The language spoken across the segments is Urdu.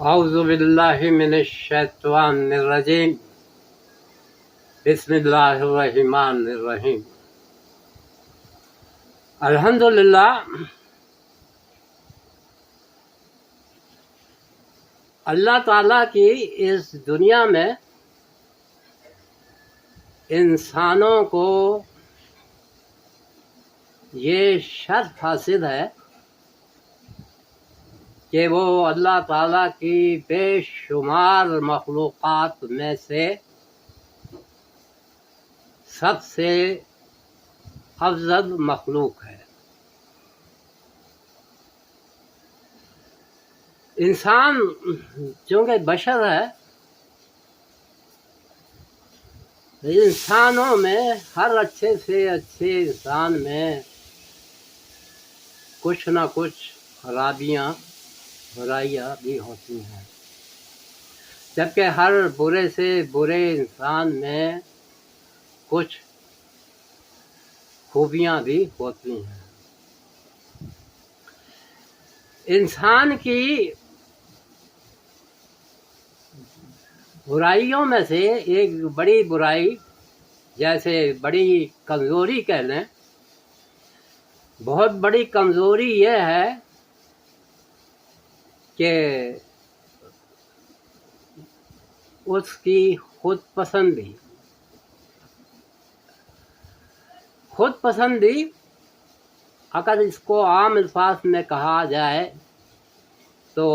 اعوذ باللہ من الشیطان الرجیم بسم اللہ الرحمن الرحیم۔ الحمدللہ، اللہ تعالیٰ کی اس دنیا میں انسانوں کو یہ شرف حاصل ہے کہ وہ اللہ تعالیٰ کی بے شمار مخلوقات میں سے سب سے افضل مخلوق ہے۔ انسان چونکہ بشر ہے، انسانوں میں ہر اچھے سے اچھے انسان میں کچھ نہ کچھ خرابیاں برائیاں بھی ہوتی ہیں، جبکہ ہر برے سے برے انسان میں کچھ خوبیاں بھی ہوتی ہیں۔ انسان کی برائیوں میں سے ایک بڑی برائی، جیسے بڑی کمزوری کہہ لیں، بہت بڑی کمزوری یہ ہے کہ اس کی خود پسندی اگر اس کو عام الفاظ میں کہا جائے تو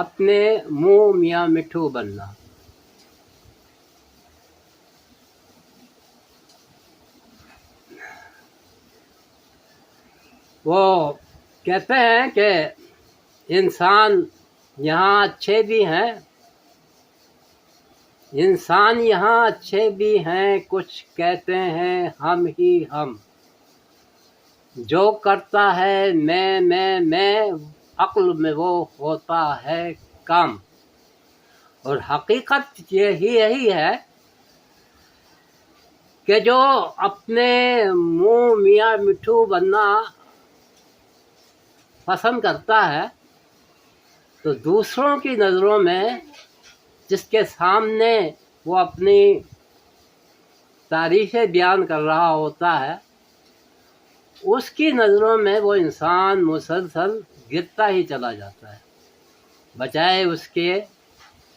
اپنے منہ میاں مٹھو بننا۔ وہ کہتے ہیں کہ انسان یہاں اچھے بھی ہیں، کچھ کہتے ہیں ہم ہی ہم، جو کرتا ہے میں عقل میں وہ ہوتا ہے کم۔ اور حقیقت یہی ہے کہ جو اپنے منہ میاں مٹھو بننا پسند کرتا ہے تو دوسروں کی نظروں میں جس کے سامنے وہ اپنی تعریفیں بیان کر رہا ہوتا ہے، اس کی نظروں میں وہ انسان مسلسل گرتا ہی چلا جاتا ہے، بجائے اس کے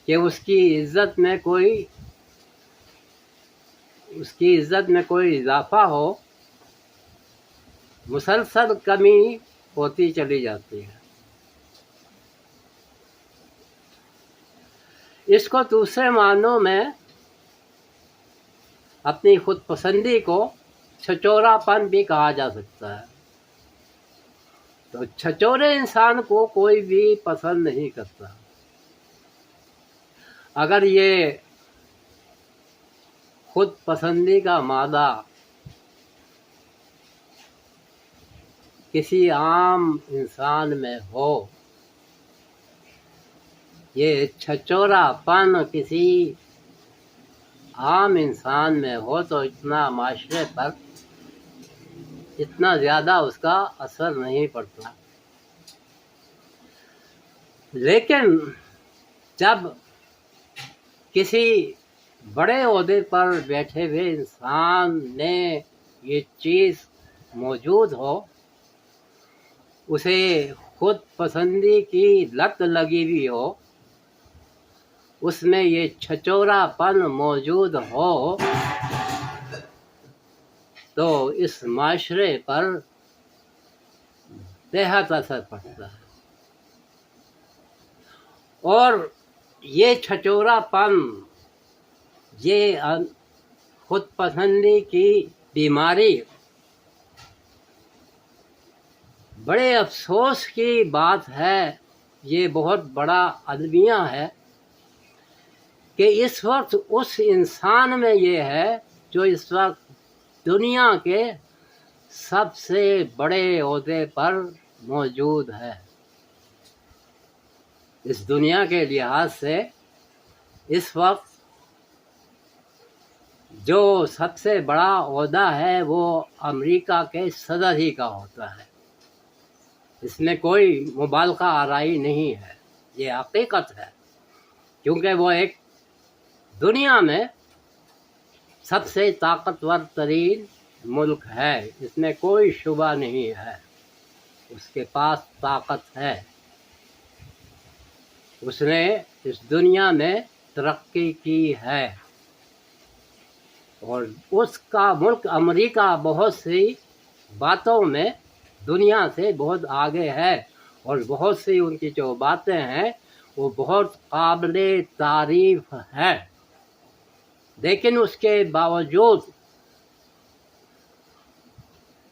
کہ اس کی عزت میں کوئی اضافہ ہو، مسلسل کمی ہوتی چلی جاتی ہے۔ اس کو دوسرے معنوں میں اپنی خود پسندی کو چھچورا پن بھی کہا جا سکتا ہے۔ تو چھچورے انسان کو کوئی بھی پسند نہیں کرتا۔ اگر یہ خود پسندی کا مادہ کسی عام انسان میں ہو، یہ چھچورا پن کسی عام انسان میں ہو تو اتنا معاشرے پر اتنا زیادہ اس کا اثر نہیں پڑتا۔ لیکن جب کسی بڑے عہدے پر بیٹھے ہوئے انسان نے یہ چیز موجود ہو، اسے خود پسندی کی لت لگی ہوئی ہو، اس میں یہ چھچورا پن موجود ہو، تو اس معاشرے پر بہت اثر پڑتا ہے۔ اور یہ چھچورا پن، یہ خود پسندی کی بیماری بڑے افسوس کی بات ہے، یہ بہت بڑا المیہ ہے کہ اس وقت اس انسان میں یہ ہے جو اس وقت دنیا کے سب سے بڑے عہدے پر موجود ہے۔ اس دنیا کے لحاظ سے اس وقت جو سب سے بڑا عہدہ ہے وہ امریکہ کے صدر ہی کا ہوتا ہے، اس میں کوئی مبالغہ آرائی نہیں ہے۔ یہ حقیقت ہے، کیونکہ وہ ایک دنیا میں سب سے طاقتور ترین ملک ہے، اس میں کوئی شبہ نہیں ہے، اس کے پاس طاقت ہے، اس نے اس دنیا میں ترقی کی ہے، اور اس کا ملک امریکہ بہت سی باتوں میں دنیا سے بہت آگے ہے، اور بہت سی ان کی جو باتیں ہیں وہ بہت قابل تعریف ہے، لیکن اس کے باوجود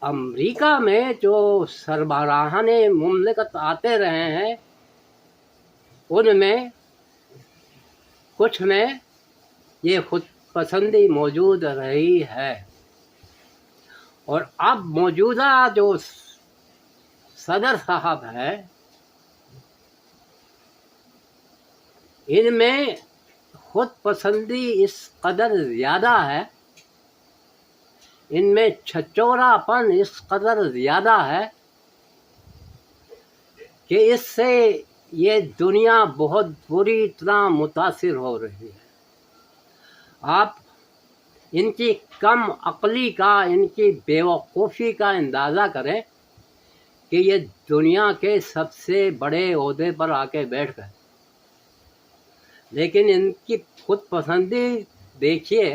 امریکہ میں جو سربراہان مملکت آتے رہے ہیں ان میں کچھ میں یہ خود پسندی موجود رہی ہے، اور اب موجودہ جو صدر صاحب ہے ان میں خود پسندی اس قدر زیادہ ہے، ان میں چھچورا پن اس قدر زیادہ ہے کہ اس سے یہ دنیا بہت بری طرح متاثر ہو رہی ہے۔ آپ ان کی کم عقلی کا، ان کی بیوقوفی کا اندازہ کریں کہ یہ دنیا کے سب سے بڑے عہدے پر آ کے بیٹھ گئے، لیکن ان کی خود پسندی دیکھیے،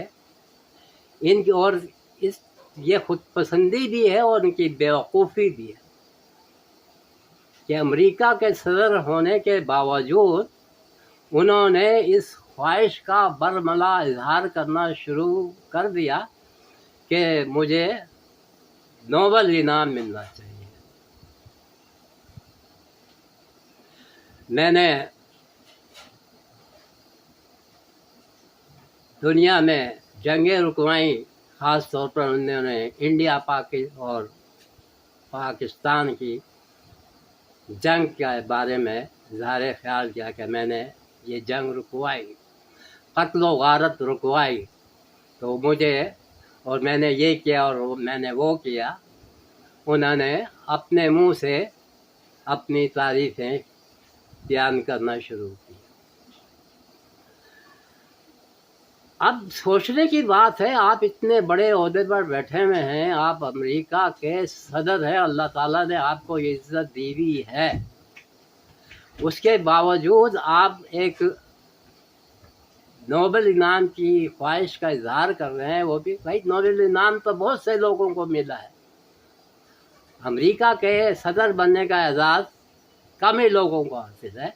ان کی اور یہ خود پسندی بھی ہے اور ان کی بیوقوفی بھی ہے کہ امریکہ کے صدر ہونے کے باوجود انہوں نے اس خواہش کا برملا اظہار کرنا شروع کر دیا کہ مجھے نوبل انعام ملنا چاہیے۔ میں نے دنیا میں جنگیں رکوائی، خاص طور پر انہوں نے انڈیا اور پاکستان کی جنگ کے بارے میں اظہار خیال کیا کہ میں نے یہ جنگ رکوائی، قتل و غارت رکوائی، تو مجھے، اور میں نے یہ کیا اور میں نے وہ کیا۔ انہوں نے اپنے منہ سے اپنی تعریفیں بیان کرنا شروع کی۔ اب سوچنے کی بات ہے، آپ اتنے بڑے عہدے پر بیٹھے ہوئے ہیں، آپ امریکہ کے صدر ہیں، اللہ تعالیٰ نے آپ کو یہ عزت دی ہوئی ہے، اس کے باوجود آپ ایک نوبل انعام کی خواہش کا اظہار کر رہے ہیں۔ وہ بھی بھائی نوبل انعام تو بہت سے لوگوں کو ملا ہے، امریکہ کے صدر بننے کا اعزاز کم ہی لوگوں کو حاصل ہے،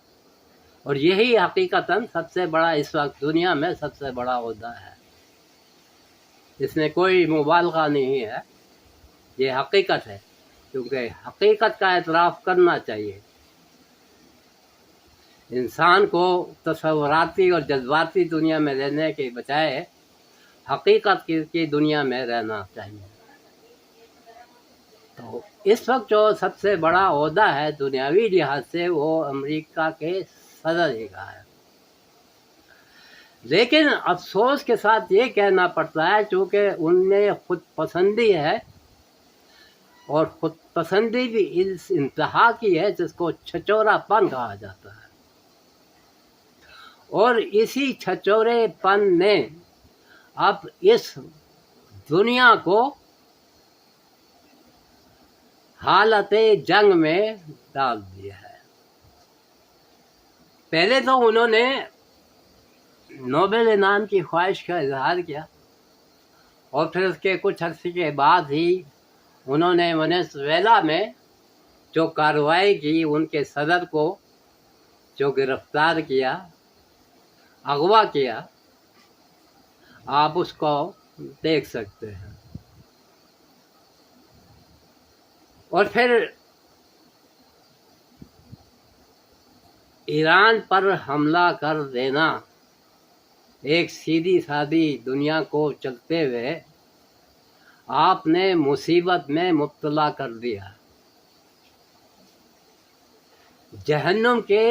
اور یہی حقیقتاً سب سے بڑا اس وقت دنیا میں سب سے بڑا عہدہ ہے، اس میں کوئی مبالغہ نہیں ہے، یہ حقیقت ہے، کیونکہ حقیقت کا اعتراف کرنا چاہیے۔ انسان کو تصوراتی اور جذباتی دنیا میں رہنے کے بجائے حقیقت کی دنیا میں رہنا چاہیے۔ تو اس وقت جو سب سے بڑا عہدہ ہے دنیاوی لحاظ سے وہ امریکہ کے صدر ہی کا ہے، لیکن افسوس کے ساتھ یہ کہنا پڑتا ہے چونکہ ان میں خود پسندی ہے، اور خود پسندی بھی اس انتہا کی ہے جس کو چھچورا پن کہا جاتا ہے، اور اسی چھچورے پن نے اب اس دنیا کو حالت جنگ میں ڈال دیا ہے۔ پہلے تو انہوں نے نوبل انعام کی خواہش کا اظہار کیا، اور پھر اس کے کچھ عرصے کے بعد ہی انہوں نے ونیزویلا میں جو کارروائی کی، ان کے صدر کو جو گرفتار کیا، اغوا کیا، آپ اس کو دیکھ سکتے ہیں، اور پھر ایران پر حملہ کر دینا، ایک سیدھی سادی دنیا کو چلتے ہوئے آپ نے مصیبت میں مبتلا کر دیا، جہنم کے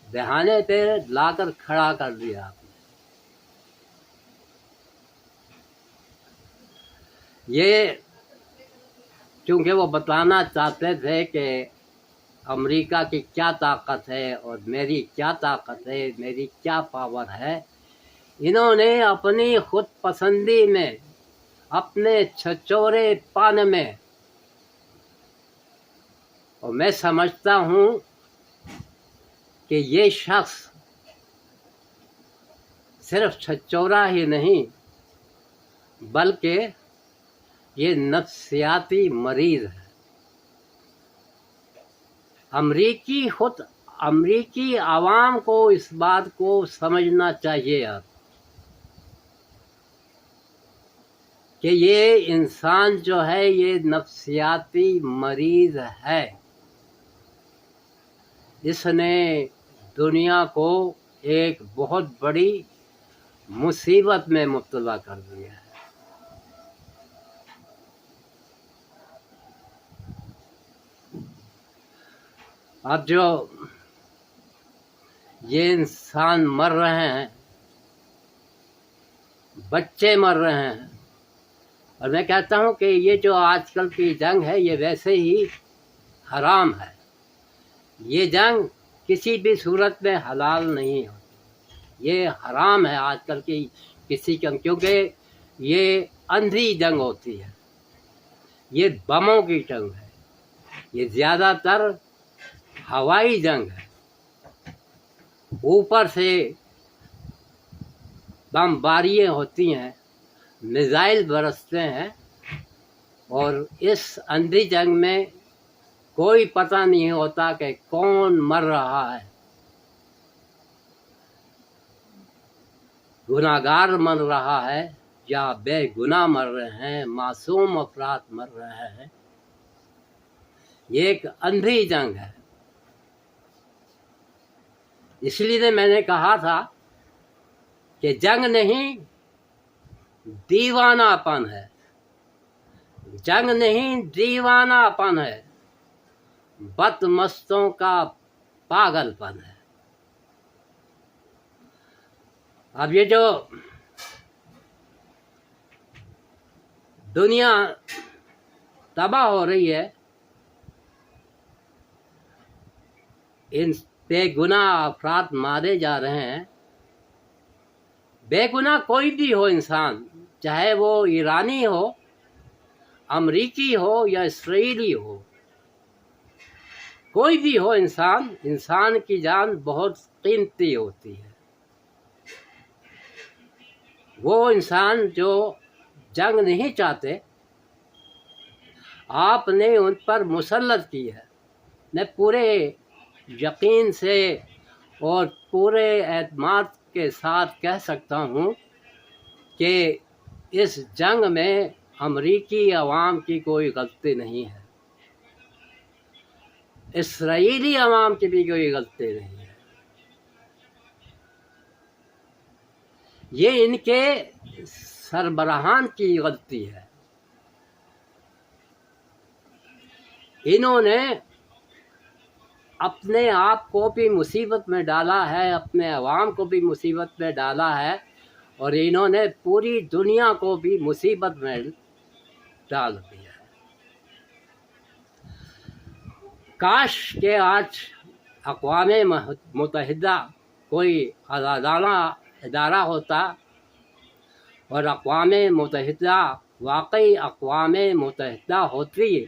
دہانے پہ لا کر کھڑا کر دیا آپ نے۔ یہ چونکہ وہ بتانا چاہتے تھے کہ امریکہ کی کیا طاقت ہے اور میری کیا طاقت ہے، میری کیا پاور ہے، انہوں نے اپنی خود پسندی میں، اپنے چھچورے پن میں، اور میں سمجھتا ہوں کہ یہ شخص صرف چھچورا ہی نہیں بلکہ یہ نفسیاتی مریض ہے۔ امریکی عوام کو اس بات کو سمجھنا چاہیے اب کہ یہ انسان جو ہے یہ نفسیاتی مریض ہے۔ اس نے دنیا کو ایک بہت بڑی مصیبت میں مبتلا کر دیا ہے۔ اب جو یہ انسان مر رہے ہیں، بچے مر رہے ہیں، اور میں کہتا ہوں کہ یہ جو آج کل کی جنگ ہے یہ ویسے ہی حرام ہے۔ یہ جنگ کسی بھی صورت میں حلال نہیں ہوتی، یہ حرام ہے آج کل کی کسی کا، کیونکہ یہ اندھی جنگ ہوتی ہے، یہ بموں کی جنگ ہے، یہ زیادہ تر ہوائی جنگ ہے، اوپر سے بمباریاں ہوتی ہیں، میزائل برستے ہیں، اور اس اندھی جنگ میں کوئی پتہ نہیں ہوتا کہ کون مر رہا ہے، گناہ گار مر رہا ہے یا بے گناہ مر رہے ہیں، معصوم افراد مر رہے ہیں۔ یہ ایک اندھی جنگ ہے۔ اس لیے میں نے کہا تھا کہ جنگ نہیں، دیوانہ پن ہے، جنگ نہیں، دیوانہ پن ہے، بد مستوں کا پاگل پن ہے۔ اب یہ جو دنیا تباہ ہو رہی ہے، ان بے گناہ افراد مارے جا رہے ہیں، بے گناہ کوئی بھی ہو انسان، چاہے وہ ایرانی ہو، امریکی ہو یا اسرائیلی ہو، کوئی بھی ہو انسان کی جان بہت قیمتی ہوتی ہے۔ وہ انسان جو جنگ نہیں چاہتے، آپ نے ان پر مسلط کی ہے۔ میں پورے یقین سے اور پورے اعتماد کے ساتھ کہہ سکتا ہوں کہ اس جنگ میں امریکی عوام کی کوئی غلطی نہیں ہے، اسرائیلی عوام کی بھی کوئی غلطی نہیں ہے، یہ ان کے سربراہان کی غلطی ہے۔ انہوں نے اپنے آپ کو بھی مصیبت میں ڈالا ہے، اپنے عوام کو بھی مصیبت میں ڈالا ہے، اور انہوں نے پوری دنیا کو بھی مصیبت میں ڈال دیا ہے۔ کاش کہ آج اقوام متحدہ کوئی آزادانہ ادارہ ہوتا، اور اقوام متحدہ واقعی اقوام متحدہ ہوتی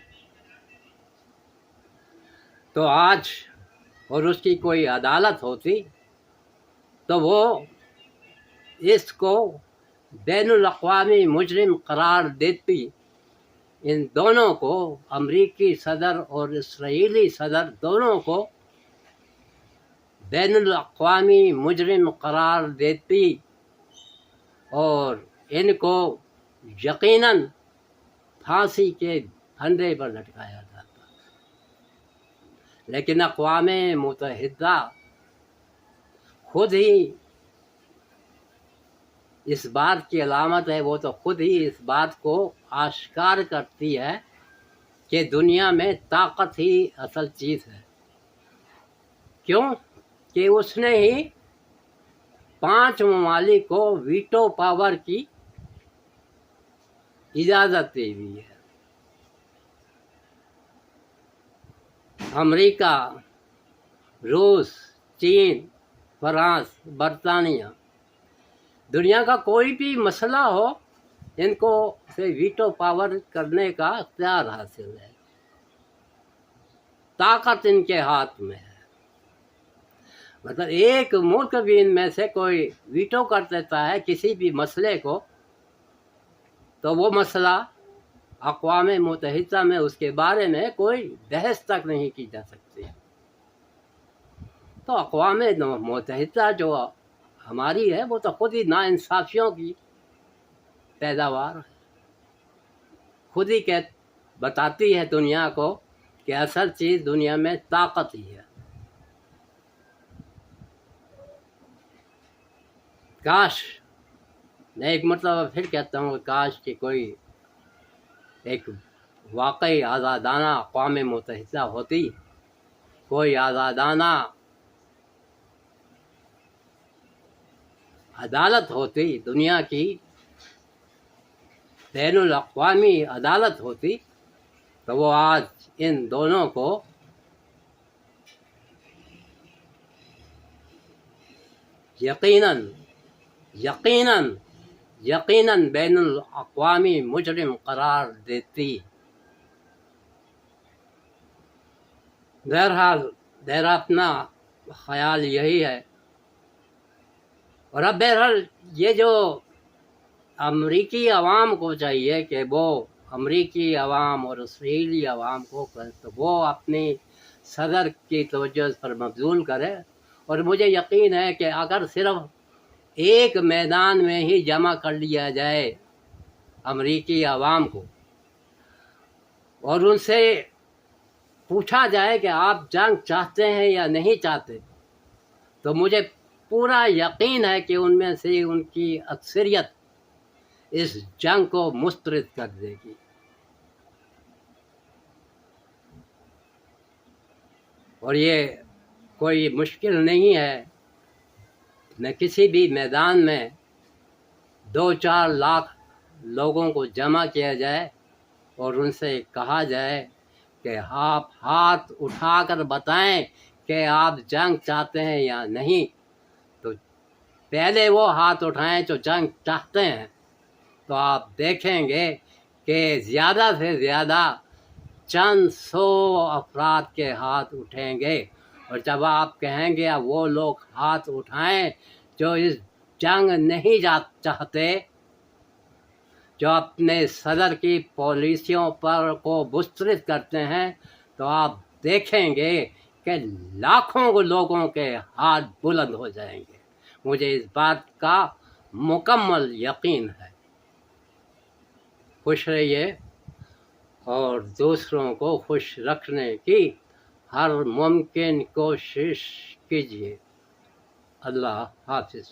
تو آج، اور اس کی کوئی عدالت ہوتی تو وہ اس کو بین الاقوامی مجرم قرار دیتی، ان دونوں کو، امریکی صدر اور اسرائیلی صدر دونوں کو بین الاقوامی مجرم قرار دیتی، اور ان کو یقیناً پھانسی کے پھندے پر لٹکایا جاتا۔ لیکن اقوام متحدہ خود ہی اس بات کی علامت ہے، وہ تو خود ہی اس بات کو آشکار کرتی ہے کہ دنیا میں طاقت ہی اصل چیز ہے۔ کیوں کہ اس نے ہی 5 ممالک کو ویٹو پاور کی اجازت دی ہوئی ہے۔ امریکہ، روس، چین، فرانس، برطانیہ، دنیا کا کوئی بھی مسئلہ ہو ان کو سے ویٹو پاور کرنے کا اختیار حاصل ہے، طاقت ان کے ہاتھ میں ہے۔ مطلب ایک ملک بھی ان میں سے کوئی ویٹو کر دیتا ہے کسی بھی مسئلے کو تو وہ مسئلہ اقوام متحدہ میں اس کے بارے میں کوئی بحث تک نہیں کی جا سکتی۔ تو اقوام متحدہ جو ہماری ہے وہ تو خود ہی ناانصافیوں کی پیداوار ہے، خود ہی بتاتی ہے دنیا کو کہ اصل چیز دنیا میں طاقت ہی ہے۔ کاش، میں ایک مرتبہ پھر کہتا ہوں، کاش کہ کوئی ایک واقعی آزادانہ اقوام متحدہ ہوتی، کوئی آزادانہ عدالت ہوتی، دنیا کی بین الاقوامی عدالت ہوتی، تو وہ آج ان دونوں کو یقیناً یقیناً یقیناً بین الاقوامی مجرم قرار دیتی۔ بہرحال میرا اپنا خیال یہی ہے، اور اب بہرحال یہ جو امریکی عوام کو چاہیے کہ وہ امریکی عوام اور اسرائیلی عوام کو تو وہ اپنی صدر کی توجہ پر مبذول کرے، اور مجھے یقین ہے کہ اگر صرف ایک میدان میں ہی جمع کر لیا جائے امریکی عوام کو اور ان سے پوچھا جائے کہ آپ جنگ چاہتے ہیں یا نہیں چاہتے، تو مجھے پورا یقین ہے کہ ان میں سے ان کی اکثریت اس جنگ کو مسترد کر دے گی۔ اور یہ کوئی مشکل نہیں ہے، میں کسی بھی میدان میں 2-4 لاکھ لوگوں کو جمع کیا جائے اور ان سے کہا جائے کہ آپ ہاتھ اٹھا کر بتائیں کہ آپ جنگ چاہتے ہیں یا نہیں، تو پہلے وہ ہاتھ اٹھائیں جو جنگ چاہتے ہیں، تو آپ دیکھیں گے کہ زیادہ سے زیادہ چند سو افراد کے ہاتھ اٹھیں گے، اور جب آپ کہیں گے وہ لوگ ہاتھ اٹھائیں جو اس جنگ نہیں چاہتے، جو اپنے صدر کی پالیسیوں پر کو مسترد کرتے ہیں، تو آپ دیکھیں گے کہ لاکھوں لوگوں کے ہاتھ بلند ہو جائیں گے۔ مجھے اس بات کا مکمل یقین ہے۔ خوش رہیے اور دوسروں کو خوش رکھنے کی ہر ممکن کوشش کیجیے۔ اللہ حافظ۔